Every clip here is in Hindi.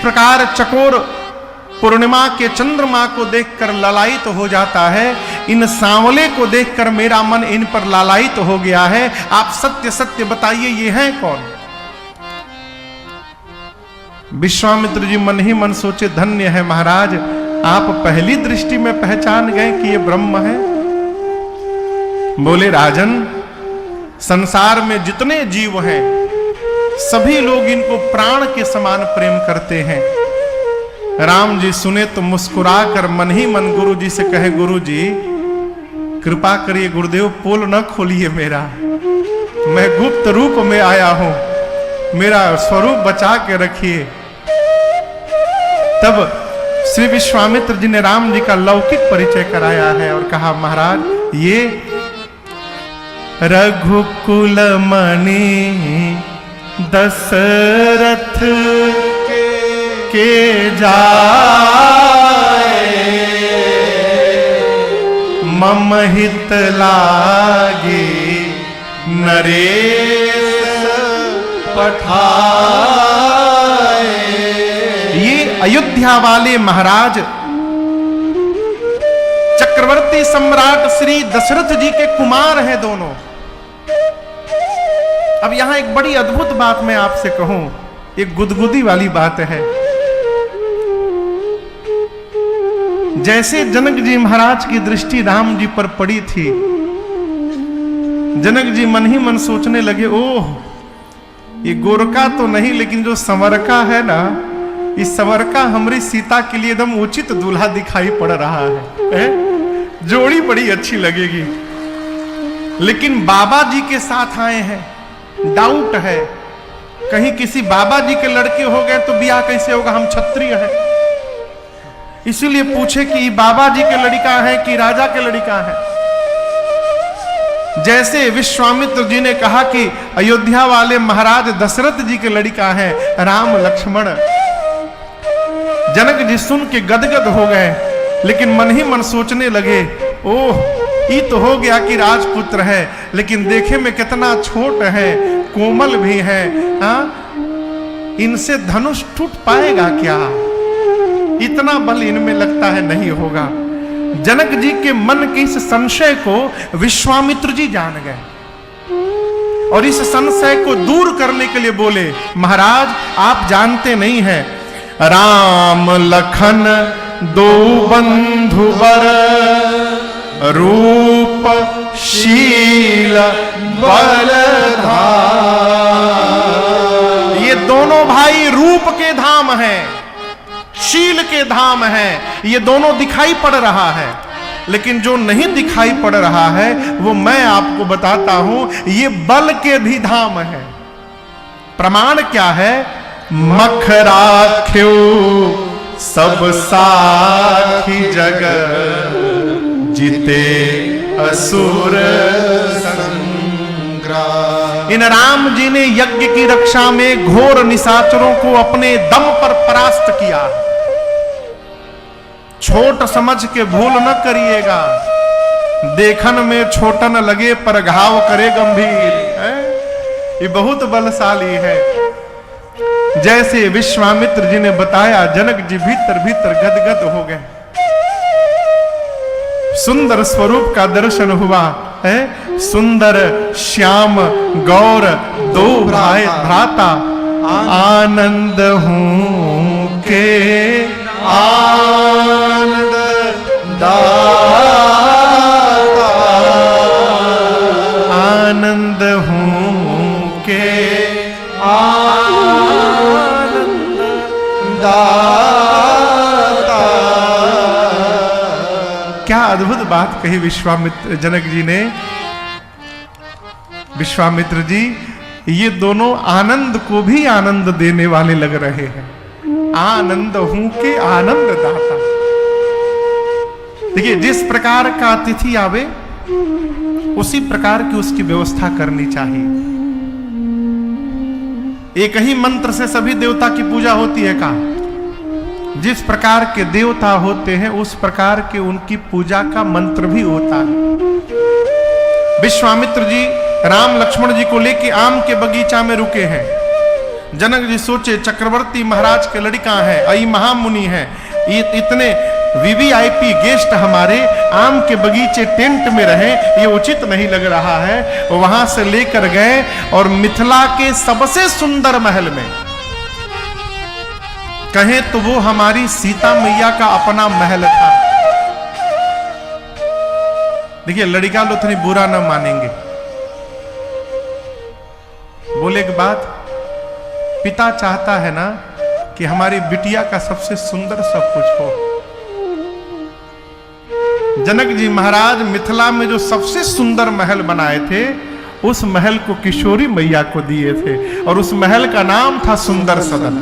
प्रकार चकोर पूर्णिमा के चंद्रमा को देखकर लालायित हो जाता है, इन सांवले को देखकर मेरा मन इन पर लालायित हो गया है। आप सत्य सत्य बताइए ये हैं कौन? विश्वामित्र जी मन ही मन सोचे, धन्य है महाराज, आप पहली दृष्टि में पहचान गए कि ये ब्रह्म है। बोले राजन, संसार में जितने जीव हैं सभी लोग इनको प्राण के समान प्रेम करते हैं। राम जी सुने तो मुस्कुरा कर मन ही मन गुरु जी से कहे, गुरु जी कृपा करिए गुरुदेव, पोल न खोलिए मेरा, मैं गुप्त रूप में आया हूं, मेरा स्वरूप बचा के रखिए। तब श्री विश्वामित्र जी ने राम जी का लौकिक परिचय कराया है और कहा, महाराज ये रघुकुल मणि दशरथ के जाए, मम हित लागे नरेश पठाए। ये अयोध्या वाले महाराज चक्रवर्ती सम्राट श्री दशरथ जी के कुमार हैं दोनों। अब यहां एक बड़ी अद्भुत बात मैं आपसे कहूं, एक गुदगुदी वाली बात है। जैसे जनक जी महाराज की दृष्टि राम जी पर पड़ी थी, जनक जी मन ही मन सोचने लगे, ओह ये गोरका तो नहीं, लेकिन जो संवरका है ना, इस संवरका हमारी सीता के लिए एकदम उचित दूल्हा दिखाई पड़ रहा है? जोड़ी बड़ी अच्छी लगेगी। लेकिन बाबा जी के साथ आए हैं, डाउट है, कहीं किसी बाबा जी के लड़के हो गए तो ब्याह कैसे होगा, हम क्षत्रिय हैं। इसीलिए पूछे कि बाबा जी के लड़का है कि राजा के लड़का है। जैसे विश्वामित्र जी ने कहा कि अयोध्या वाले महाराज दशरथ जी के लड़का है राम लक्ष्मण, जनक जी सुन के गदगद हो गए, लेकिन मन ही मन सोचने लगे, ओह ये तो हो गया कि राजपुत्र है, लेकिन देखे में कितना छोट है, कोमल भी है, हाँ इनसे धनुष टूट पाएगा क्या? इतना बल इनमें लगता है नहीं होगा। जनक जी के मन के इस संशय को विश्वामित्र जी जान गए और इस संशय को दूर करने के लिए बोले, महाराज आप जानते नहीं हैं, राम लखन दो बंधुवर, रूप शील बलधाम। ये दोनों भाई रूप के धाम हैं, शील के धाम हैं, ये दोनों दिखाई पड़ रहा है। लेकिन जो नहीं दिखाई पड़ रहा है वो मैं आपको बताता हूं, ये बल के भी धाम है। प्रमाण क्या है? मख राख्यो सब साखी जग, जीते असुर संग्राम। इन राम जी ने यज्ञ की रक्षा में घोर निशाचरों को अपने दम पर परास्त किया। छोट समझ के भूल न करिएगा, देखन में छोटन लगे पर घाव करे गंभीर है। ये बहुत बलशाली है। जैसे विश्वामित्र जी ने बताया, जनक जी भीतर भीतर गदगद हो गए। सुंदर स्वरूप का दर्शन हुआ है। सुंदर श्याम गौर दो भ्राता, आनंद हूं के आनंद दाता, आनंद हूं के आनंद दाता। क्या अद्भुत बात कही विश्वामित्र जनक जी ने। विश्वामित्र जी ये दोनों आनंद को भी आनंद देने वाले लग रहे हैं। आनंद हूं के आनंद दाता। देखिए, जिस प्रकार का अतिथि आवे उसी प्रकार की उसकी व्यवस्था करनी चाहिए। एक ही मंत्र से सभी देवता की पूजा होती है का? जिस प्रकार के देवता होते हैं उस प्रकार के उनकी पूजा का मंत्र भी होता है। विश्वामित्र जी राम लक्ष्मण जी को लेके आम के बगीचा में रुके हैं। जनक जी सोचे चक्रवर्ती महाराज के लड़का है, अई महामुनि है, इतने वीवीआईपी गेस्ट हमारे आम के बगीचे टेंट में रहे, ये उचित नहीं लग रहा है। वहां से लेकर गए और मिथिला के सबसे सुंदर महल में, कहें तो वो हमारी सीता मैया का अपना महल था। देखिए लड़का लोग इतनी बुरा ना मानेंगे। बोले एक बात, पिता चाहता है ना कि हमारी बिटिया का सबसे सुंदर सब कुछ हो। जनक जी महाराज मिथिला में जो सबसे सुंदर महल बनाए थे, उस महल को किशोरी मैया को दिए थे और उस महल का नाम था सुंदर सदन।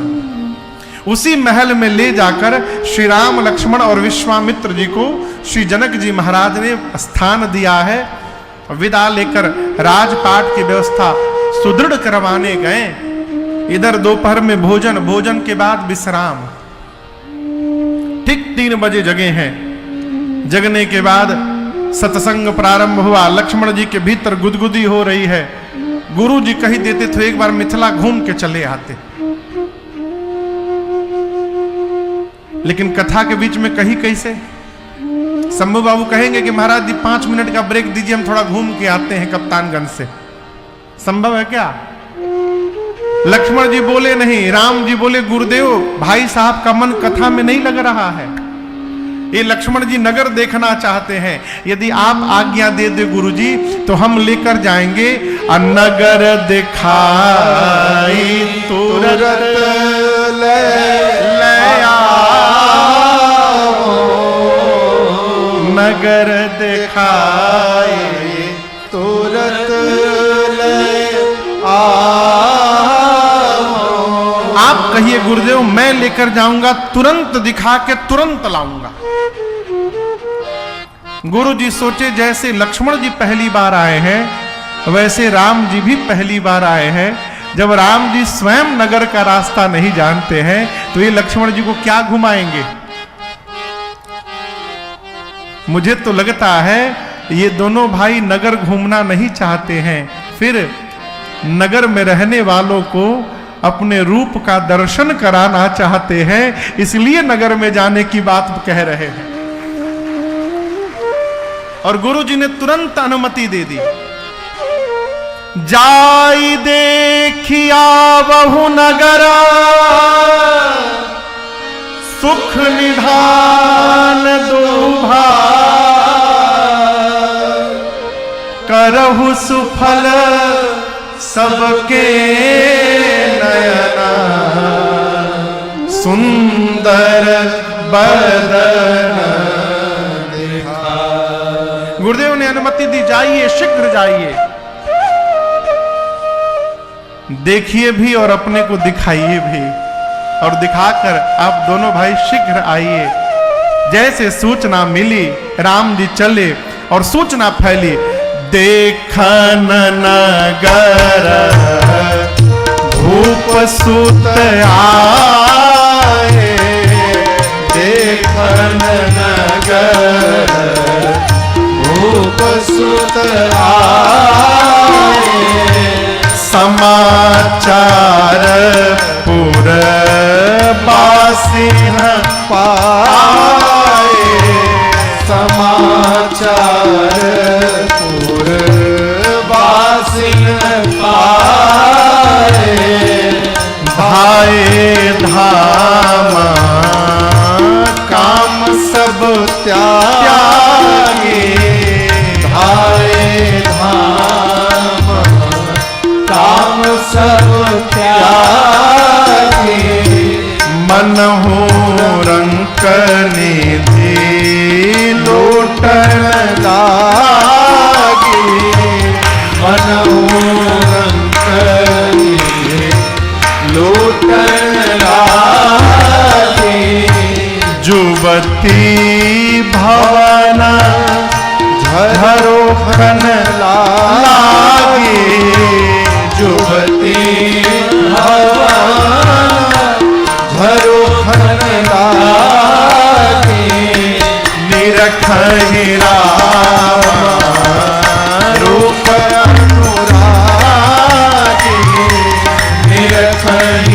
उसी महल में ले जाकर श्री राम लक्ष्मण और विश्वामित्र जी को श्री जनक जी महाराज ने स्थान दिया है। विदा लेकर राजपाट की व्यवस्था सुदृढ़ करवाने गए। इधर दोपहर में भोजन, भोजन के बाद विश्राम। ठीक 3 बजे जगे हैं। जगने के बाद सत्संग प्रारंभ हुआ। लक्ष्मण जी के भीतर गुदगुदी हो रही है। गुरु जी कही देते थे एक बार मिथिला घूम के चले आते, लेकिन कथा के बीच में कही कैसे। शंभू बाबू कहेंगे कि महाराज जी 5 मिनट का ब्रेक दीजिए, हम थोड़ा घूम के आते हैं कप्तानगंज से। संभव है क्या? लक्ष्मण जी बोले नहीं, राम जी बोले गुरुदेव भाई साहब का मन कथा में नहीं लग रहा है, ये लक्ष्मण जी नगर देखना चाहते हैं। यदि आप आज्ञा दे दे गुरुजी तो हम लेकर जाएंगे। नगर दिखाई तुरंत ले आओ, नगर दिखाई तुरंत ले आओ। आप कहिए गुरुदेव मैं लेकर जाऊंगा, तुरंत दिखा के तुरंत लाऊंगा। गुरु जी सोचे जैसे लक्ष्मण जी पहली बार आए हैं वैसे राम जी भी पहली बार आए हैं। जब राम जी स्वयं नगर का रास्ता नहीं जानते हैं तो ये लक्ष्मण जी को क्या घुमाएंगे। मुझे तो लगता है ये दोनों भाई नगर घूमना नहीं चाहते हैं, फिर नगर में रहने वालों को अपने रूप का दर्शन कराना चाहते हैं, इसलिए नगर में जाने की बात कह रहे हैं। और गुरु जी ने तुरंत अनुमति दे दी। जाई देखिया बहु नगरा, सुख निधान दुभा, करहु सुफल सबके नयना, सुंदर बदन। गुरुदेव ने अनुमति दी, जाइए शीघ्र जाइए, देखिए भी और अपने को दिखाइए भी, और दिखाकर आप दोनों भाई शीघ्र आइए। जैसे सूचना मिली राम जी चले और सूचना फैली, देखन नगर भूप सुत आए, देखन नगर भूप सुत आए, समाचार पुर बासिन पाए, समाचार पुर बासिन पाए, भाई धामा काम सब त्यागे, भाई धाम काम सब त्यागे, मन हो रंक निधि लोटन लागे, मन हो रंक निधि लोटन लागे, जुबती भवन झरोखन लागे, जुबती भवन झरोखन लागे, निरखहि राम रूप अनुरागे, निरखहि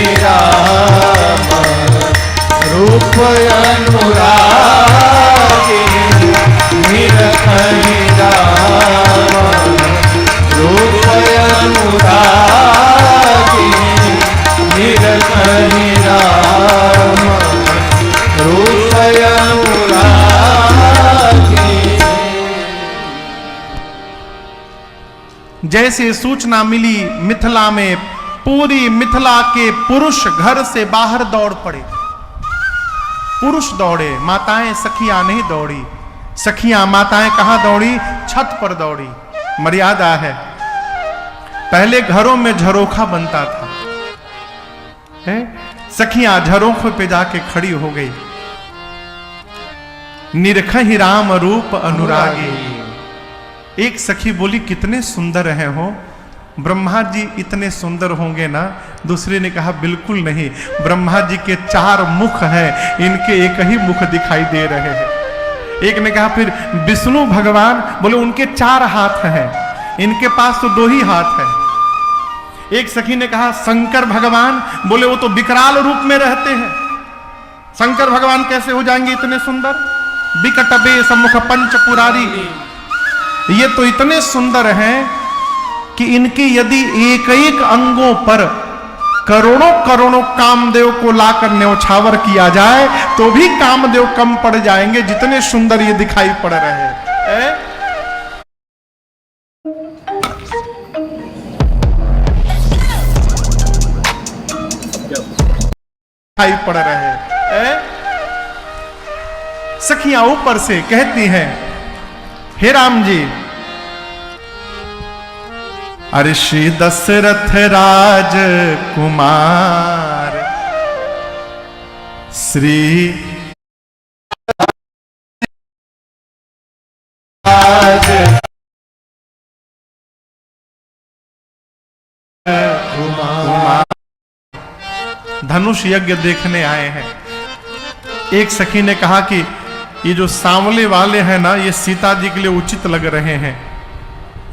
रूप अनुरागी निरखहि राम, रूप अनुरागी निरखहि राम, रूप अनुरागी। जैसे सूचना मिली मिथिला में, पूरी मिथिला के पुरुष घर से बाहर दौड़ पड़े। पुरुष दौड़े, माताएं सखियां नहीं दौड़ी। सखियां माताएं कहां दौड़ी? छत पर दौड़ी। मर्यादा है। पहले घरों में झरोखा बनता था, है? सखियां झरोखे पे जाके खड़ी हो गई। निरखहि राम रूप अनुरागी। एक सखी बोली कितने सुंदर हैं हो। ब्रह्मा जी इतने सुंदर होंगे ना? दूसरे ने कहा बिल्कुल नहीं, ब्रह्मा जी के 4 मुख हैं, इनके एक ही मुख दिखाई दे रहे हैं। एक ने कहा फिर विष्णु भगवान, बोले उनके 4 हाथ हैं, इनके पास तो 2 ही हाथ हैं। एक सखी ने कहा शंकर भगवान, बोले वो तो विकराल रूप में रहते हैं, शंकर भगवान कैसे हो जाएंगे इतने सुंदर? विकट बेश मुख पंच पुरारी, ये तो इतने सुंदर हैं कि इनके यदि एक एक अंगों पर करोड़ों करोड़ों कामदेव को लाकर न्यौछावर किया जाए तो भी कामदेव कम पड़ जाएंगे, जितने सुंदर ये दिखाई पड़ रहे हैं। दिखाई पड़ रहे हैं। सखियां ऊपर से कहती हैं, हे राम जी, अरे श्री दशरथ राज कुमार, श्री राज कुमार धनुष यज्ञ देखने आए हैं। एक सखी ने कहा कि ये जो सांवले वाले हैं ना, ये सीता जी के लिए उचित लग रहे हैं।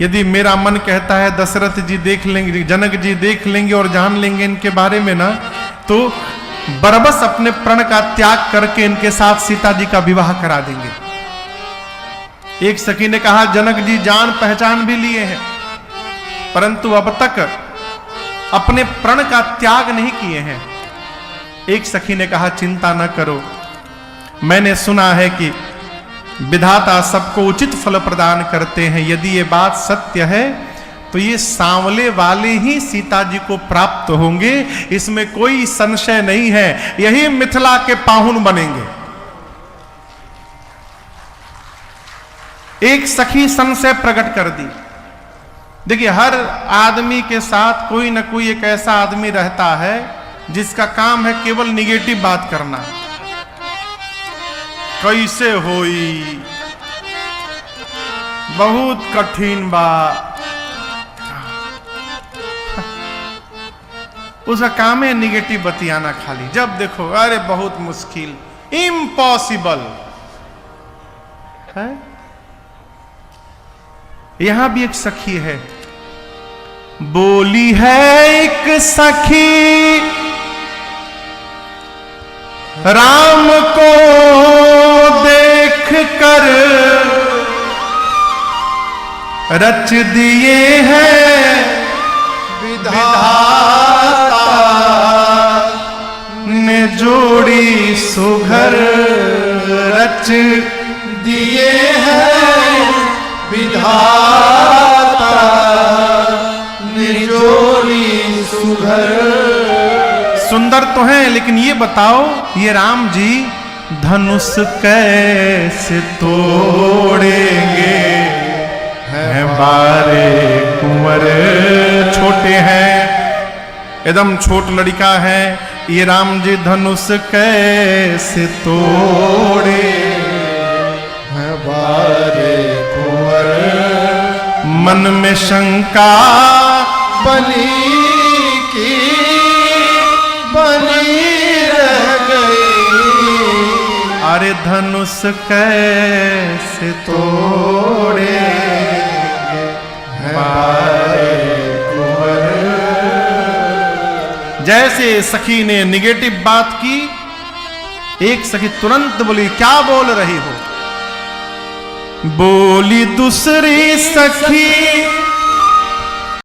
यदि मेरा मन कहता है दशरथ जी देख लेंगे, जनक जी देख लेंगे और जान लेंगे इनके बारे में ना, तो बरबस अपने प्रण का त्याग करके इनके साथ सीता जी का विवाह करा देंगे। एक सखी ने कहा जनक जी जान पहचान भी लिए हैं, परंतु अब तक अपने प्रण का त्याग नहीं किए हैं। एक सखी ने कहा चिंता न करो, मैंने सुना है कि विधाता सबको उचित फल प्रदान करते हैं। यदि ये बात सत्य है तो ये सांवले वाले ही सीता जी को प्राप्त होंगे, इसमें कोई संशय नहीं है। यही मिथिला के पाहुन बनेंगे। एक सखी संशय प्रकट कर दी। देखिए, हर आदमी के साथ कोई ना कोई एक ऐसा आदमी रहता है जिसका काम है केवल निगेटिव बात करना। कैसे होई, बहुत कठिन बा, उसका काम है निगेटिव बतियाना खाली। जब देखो अरे बहुत मुश्किल, इम्पॉसिबल है। यहां भी एक सखी है, बोली है एक सखी राम को देख कर रच दिए हैं विधाता ने जोड़ी सुघर, रच दिए हैं विधाता ने जोड़ी सुघर। सुंदर तो हैं, लेकिन ये बताओ ये राम जी धनुष कैसे तोड़ेंगे? हैं बारे कुंवर, छोटे हैं, एकदम छोट लड़का है। ये राम जी धनुष कैसे तोड़े? हैं बारे कुंवर, मन में शंका बनी की बनी रह गई। अरे धनुष कैसे तोड़े बारे कुंवर। जैसे सखी ने निगेटिव बात की, एक सखी तुरंत बोली, क्या बोल रही हो? बोली दूसरी सखी